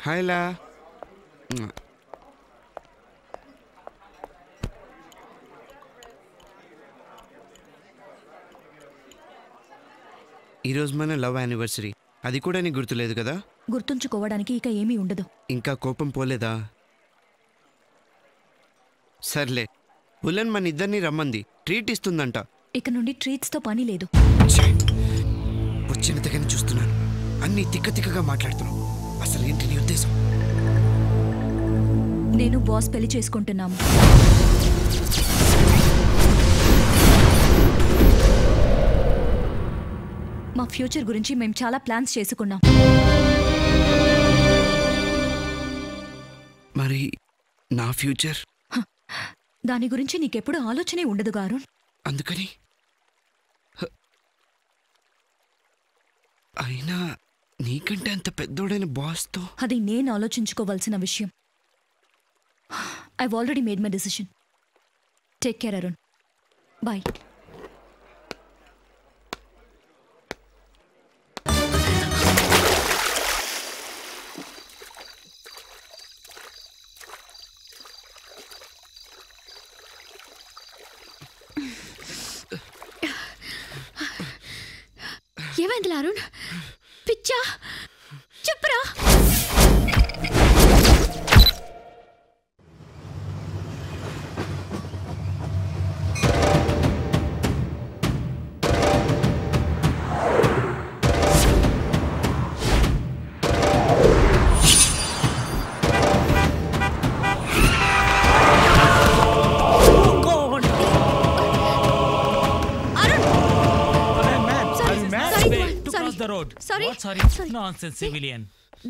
హాయ్లా. ఈరోజు మన love anniversary. అది కూడా నీకు గుర్తులేదు కదా? గుర్తుంచుకోవడానికి ఇక ఏమీ ఉండదు. ఇంకా కోపం పోలేదా? సర్లే, ఉలన్ మన ఇద్దరిని రమ్మంది, ట్రీట్ ఇస్తుందంట. ఇక నుండి ట్రీట్స్తో పని లేదు. వచ్చిన దగ్గర చూస్తున్నాను, అన్ని తిక్కగా మాట్లాడుతున్నావు. అసలు ఏంటి నీ ఉద్దేశం? నేను బాస్ పెళ్లి చేసుకుంటున్నాము. మా ఫ్యూచర్ గురించి మేము చాలా ప్లాన్స్ చేసుకున్నాం. మరి నా ఫ్యూచర్? దాని గురించి నీకెప్పుడు ఆలోచనే ఉండదు గారు. అందుకని అయినా నీకంటే అంత పెద్దోడైన బాస్తో అది నేను ఆలోచించుకోవాల్సిన విషయం. I've already made my decision. Take care Arun. Bye. ఏమైందిలా అరుణ్? పిచ్చా? చెప్పరా.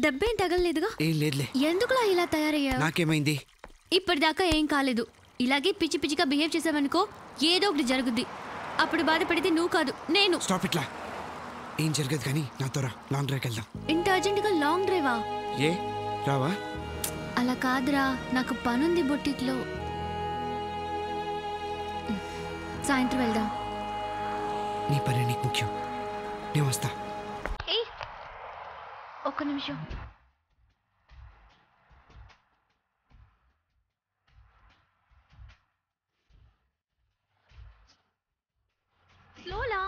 దెబ్బేం తగలలేదుగా? ఎందుకులా ఇలా తయారయ్యా? నాకేమైంది? ఇప్పటిదాకా ఏం కాలేదు. ఇలాగే పిచ్చి పిచ్చిగా బిహేవ్ చేసావనుకో ఏదో ఒకటి జరుగుద్ది. అప్పుడు బాధపడితే నువ్వు కాదు నేను. స్టాప్ ఇట్లా. ఏం జరగదు కానీ నాతో రా, లాంగ్ డ్రైవ్కి వెళ్దాం. ఇంత అర్జెంటుగా లాంగ్ డ్రైవా? ఏ రావా? అలా కాదురా, నాకు పనుంది బొట్టిట్లో. సాయంత్రం వెళ్దాం. నీ పని నీకు ముఖ్యం. నేను వస్తా. ఒక్క నిమిషం. స్లోలా.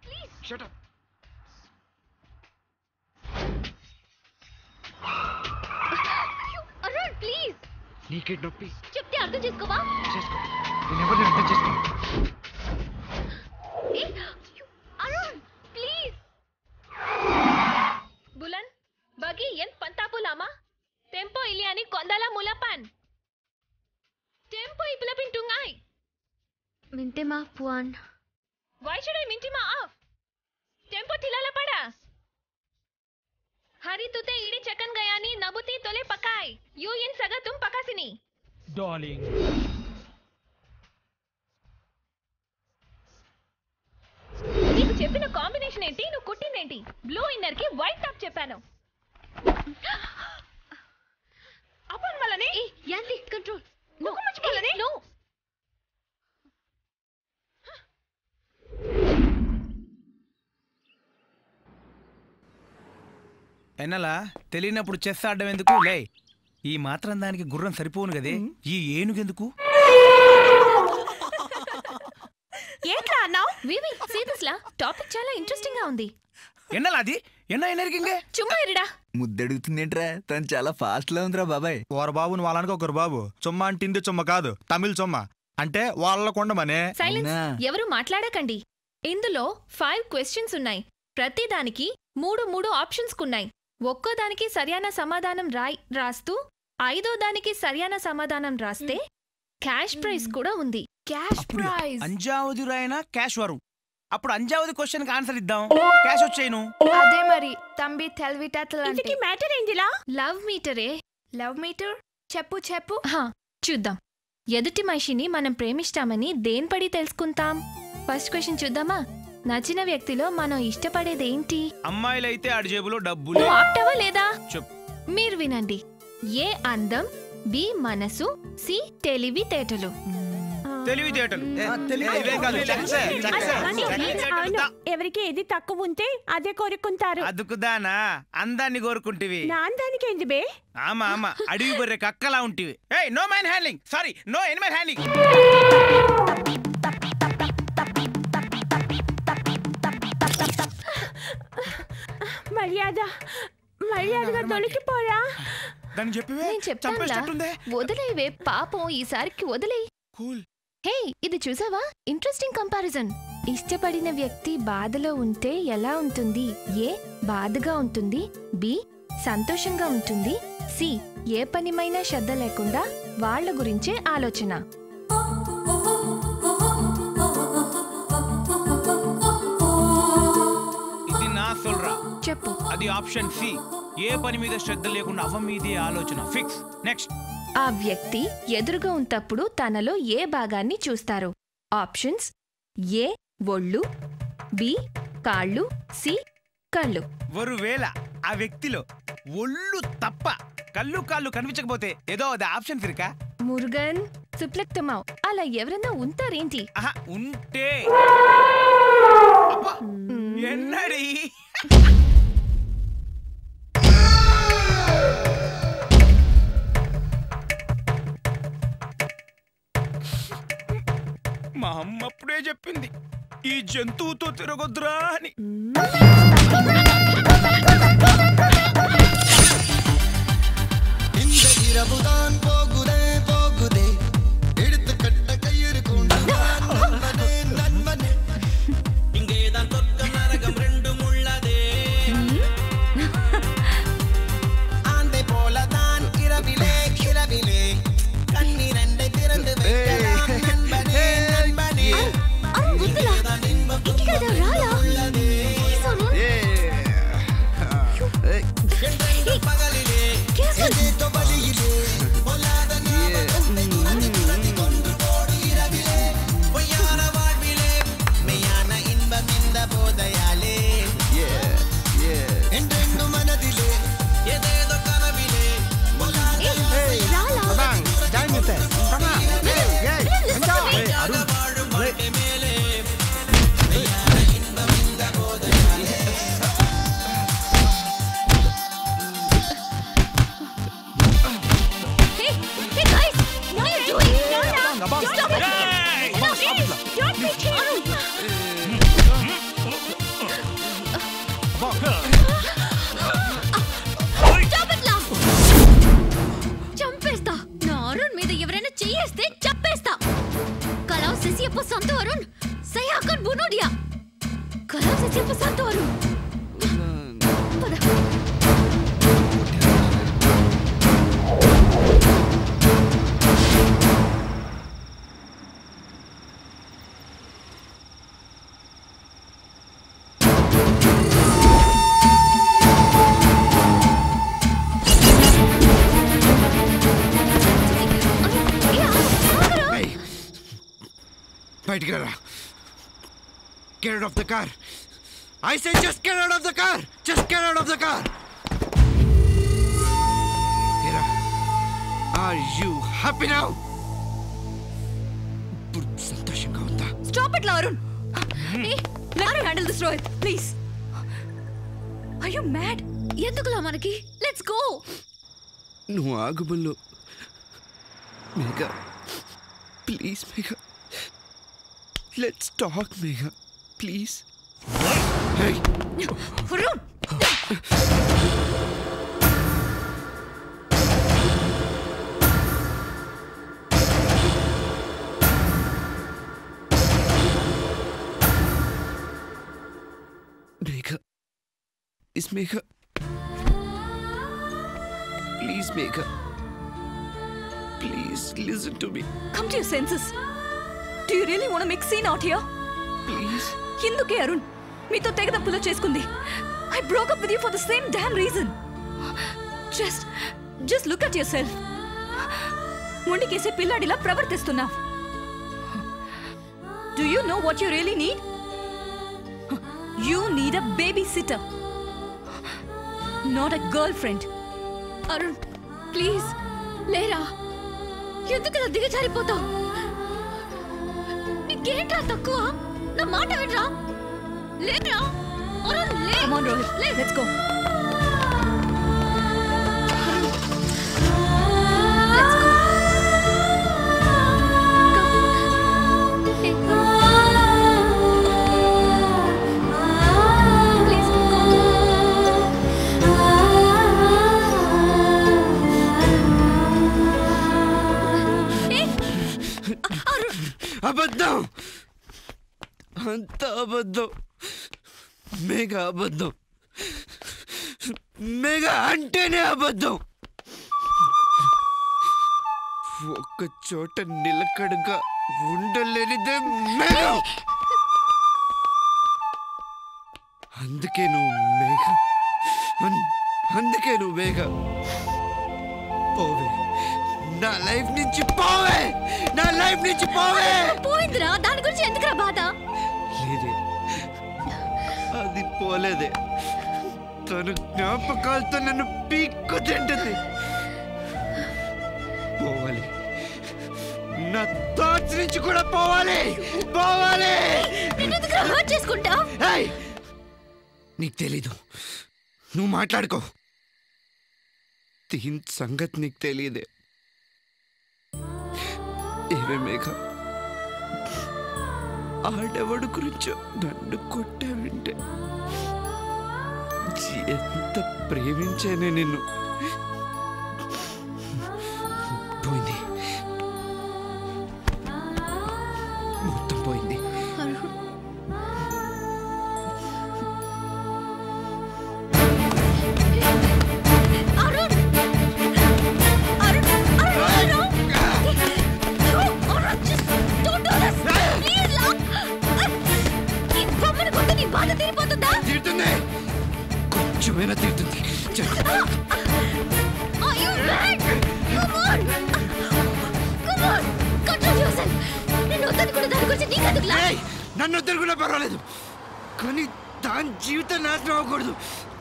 Please shut up. Arun please. నీకే నొప్పి చెప్తే అర్థం చేసుకోవా? చేసుకో. నేను ఎవరిని అర్థం చేసుకో. అరుణ్ ప్లీజ్. బులన్ బగి ఎన్ పంతాపు లామా టెంపో ఇలియాని కొందల ములపాన్ టెంపో ఇపులపిన్ టుంగాయ్ మింటే మా పుआन. Why should I minti ma off? Tempo tilala pada. Hari tute idi chakan gayani nabuti tole pakai. You in saga tum pakasini. Darling. నీకు చెప్పిన కాంబినేషన్ ఏంటి? నువ్వు కుట్టిందేంటి? బ్లూ ఇన్నర్ కి వైట్ టాప్ చెప్పాను. అపన్ మలని యాంది కంట్రోల్. నో మర్చిపోలనే. నో. ఎన్నలా తెలియనప్పుడు చెస్ ఆడడం ఎందుకు? లే, ఈ మాత్రం దానికి గుర్రం సరిపోను కదే, ఈ ఏనుగెందుకు? ఏంట్లా అన్నావ్? వివి సీరియస్లా టాపిక్ చాలా ఇంట్రెస్టింగ్ గా ఉంది. ఎన్నలా అది ఎనర్కింగే చుమ్మా ఇరిడా. ముద్దడుగుతుందేంట్రా? తను చాలా ఫాస్ట్ లా ఉందిరా బాబాయ్. వారు బాబుని వాళ్ళనికి ఒకరు బాబు. చుమ్మ అంటే ఇంది చుమ్మ కాదు, తమిళ్ చుమ్మ అంటే వాళ్ళ కొండమనే. సైలెన్స్. ఎవరు మాట్లాడకండి. ఇందులో 5 క్వశ్చన్స్ ఉన్నాయి. ప్రతి దానికి 3 ఆప్షన్స్ ఉన్నాయి. ఒక్కో దానికి సరైన సమాధానం రాస్తూ 5వ దానికి సరైన సమాధానం రాస్తే క్యాష్ ప్రైజ్ కూడా ఉంది. Cash prize. అంజావది రాయనా క్యాష్ వరు. అప్పుడు అంజావది క్వశ్చన్ కి ఆన్సర్ ఇద్దాం, క్యాష్ వచ్చేను. అదే మరి తంబి తెలివితేటలంటే. మ్యాటర్ ఏంటిలా? లవ్ మీటరే. లవ్ మీటర్ చెప్పు చెప్పు. చూద్దాం. ఎదుటి మనిషిని మనం ప్రేమిస్తామని దేనిపడి తెలుసుకుంటాం? ఫస్ట్ క్వశ్చన్ చూద్దామా? నచ్చిన వ్యక్తిలో మనం ఇష్టపడేదేంటి? అమ్మాయిలైతే ఆడి జేబులో డబ్బులు. ఆప్టావా లేదా? చెప్పు. మీరు వినండి. ఏ అందం, బి మనసు, సి తెలివితేటలు. తెలివితేటలు ఎవరికి ఏది తక్కువ ఉంటే అదే కోరుకుంటారు. అదుకుదానా అందాన్ని కోరుకుంటివి. నా అందానికి ఏంది బే? ఆమా ఆమా అడవి బర్రె కక్కలా ఉంటివి. ఏయ్ no man handling, sorry no animal handling. మర్యాదగా దొరికిపోరా. దాన్ని చెప్పివే. నేను చెప్తానులే. వదిలేవే పాపం, ఈసారికి వదిలే. కూల్. హే ఇది చూసావా, ఇంట్రెస్టింగ్ కంపారిజన్. ఇష్టపడిన వ్యక్తి బాధలో ఉంటే ఎలా ఉంటుంది? ఏ బాధగా ఉంటుంది, బి సంతోషంగా ఉంటుంది, సి ఏ పనిమైనా శ్రద్ధ లేకుండా వాళ్ళ గురించే ఆలోచన. ఇది నా సొల్రా. చెప్పు. అది ఆప్షన్ సి, ఏ పని మీద శ్రద్ధ లేకుండా అవ్వ మీదే ఆలోచన. ఫిక్స్. నెక్స్ట్. ఆ వ్యక్తి ఎదురుగా ఉన్నప్పుడు తనలో ఏ భాగాన్ని చూస్తారు? ఆప్షన్స్ ఏ ఒళ్ళు, బి కాళ్ళు, సి కళ్ళు. ఒకవేళ ఆ వ్యక్తిలో ఒళ్ళు తప్ప కళ్ళు కాళ్ళు కనిపించకపోతే ఏదో అది ఆప్షన్ ఫిరికా. మురుగన్ సుప్లక్తమావ్, అలా ఎవరన్నా ఉంటారేంటి? ఆహా ఉంటే ఎన్నడి. మా అమ్మ అప్పుడే చెప్పింది ఈ జంతువుతో తిరగొద్దురా అని. చంపేస్తా. నా అరుణ్ మీద ఎవరైనా చెయ్యేస్తే చంపేస్తా. కలావ్ से सिर्फ संतो अरुण सही आकर बुनो दिया. कलाव से सिर्फ संतो अरुण. బయటికి రా. Get out of the car. I said just get out of the car. Just get out of the car. Hira, are you happy now? సంతోషంగా ఉందా? Stop it, Arun. Hey, let me handle this Rohit, please. Are you mad? ఎందుకులా మనకి? Let's go. నువ్వు ఆగు బల్లు. Megha, please Megha. Let's talk, Megha. Please. Hey. Arun. Megha. Is Megha. Please, Megha. Please listen to me. Come to your senses. Do you really want to make scene out here? Please. ఎందుకే అరుణ్ మీతో తెగదప్పులో చేసుకుంది? I broke up with you for the same damn reason. Just look at yourself. మొండికేసే పిల్లాడిలా ప్రవర్తిస్తున్నావు. Do you know what you really need? You need a babysitter, not a girlfriend. Arun please లేరా. ఎందుకు ఇలా దిగజారిపోతావు? ఏంట్రా తక్కువ? నా మాట వినరా? లేట్రా అరుణ్ లే. Come on, Rohit. Let's go. Let's go. Please go. Arun అబద్ధం, అంత అబద్ధం, మేఘా అబద్ధం, మేఘా అంటేనే అబద్ధం. ఒక్క చోట నిలకడగా ఉండలేనిదే మేఘా. అందుకే నువ్వు మేఘా, అందుకే నువ్వు మేఘా. పోవే నా లైఫ్ నుంచి, పోవే నా లైఫ్ నుంచి, పోవే. పోయిందిరా, దాని గురించి ఎందుకురా బాధ? లేదే, అది పోలేదే. తను జ్ఞాపకాలతో నన్ను పీక్కు తింటుంది. పోవాలి, నా థాట్స్ నుంచి కూడా పోవాలి, పోవాలి. నిన్నెందుకురా హర్ట్ చేసుకుంటా? ఏయ్, నీకు తెలీదు, నువ్వు మాట్లాడుకో. దీని సంగతి నీకు తెలియదే. ఏమే మేఘ, ఆడెవడు గురించో నన్ను కొట్టావంటే ఎంత ప్రేమించానే నిన్ను. పోయింది, మొత్తం పోయింది. Arun, Arun, Arun, Arun, just don't do this. Please, ఈ బొమ్మను కొట్టి నీ బాధ తీరిపోతుందా? తీరుతుంది, కొంచెమైనా తీరుతుంది. Are you mad? Come on. Come on. Control yourself. నేను వద్దని కూడా దాని గురించి నీకెందుకులా? ఏయ్, నన్ను వద్దరు కూడా పర్వాలేదు, కానీ దాని జీవితం నాశనం అవ్వకూడదు.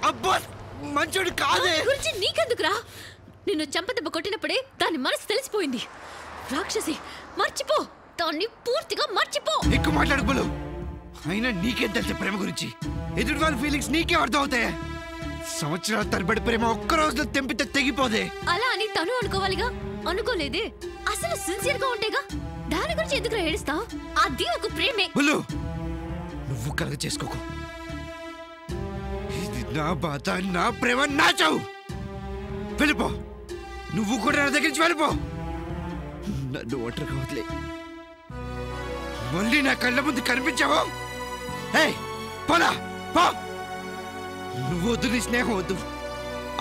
అబ్బా, మంచోడు కాదే. దాని గురించి నీకెందుకురా? నిన్ను చెంపదెబ్బ కొట్టినప్పుడే దాని మనసు తెలిసిపోయింది. రాక్షసి, మర్చిపో, దాన్ని పూర్తిగా మర్చిపో. ఎక్కువ మాట్లాడుకోలు. అయినా నీకేం తెలుసు ప్రేమ గురించి? ఎదుటి వాళ్ళ ఫీలింగ్స్ నీకే అర్థం అవుతాయా? సంవత్సరాల తరబడి ప్రేమ ఒక్క రోజులో తెంపితే తెగిపోదే. అలా అని తను అనుకోవాలిగా? అనుకోలేదే. అసలు సిన్సియర్ గా ఉంటేగా. దాని గురించి ఎందుకు ఏడుస్తావు? అది ఒక ప్రేమే. బుల్లు, నువ్వు కలగ చేసుకోకు. ఇది నా బాధ, నా ప్రేమ, నా చావు. వెళ్ళిపో, నువ్వు కూడా నా దగ్గర నుంచి వెళ్ళిపో. నన్ను ఒంటరిగా వదిలే. మళ్ళీ నా కళ్ళ ముందు కనిపించావు. ఏయ్, పోలా, పో. నువ్వు వద్దు, నీ స్నేహం వద్దు,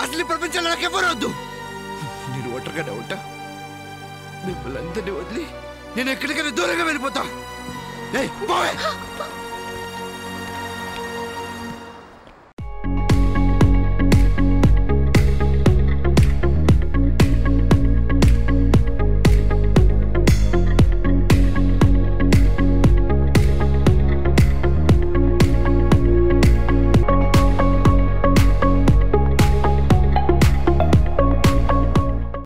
అసలు ఈ ప్రపంచంలో నాకెవ్వరు వద్దు. నేను ఒంటరిగానే ఉంటా. మిమ్మల్ని అందరినీ వదిలి నేను ఎక్కడికైనా దూరంగా వెళ్ళిపోతా. ఏయ్, పోవే.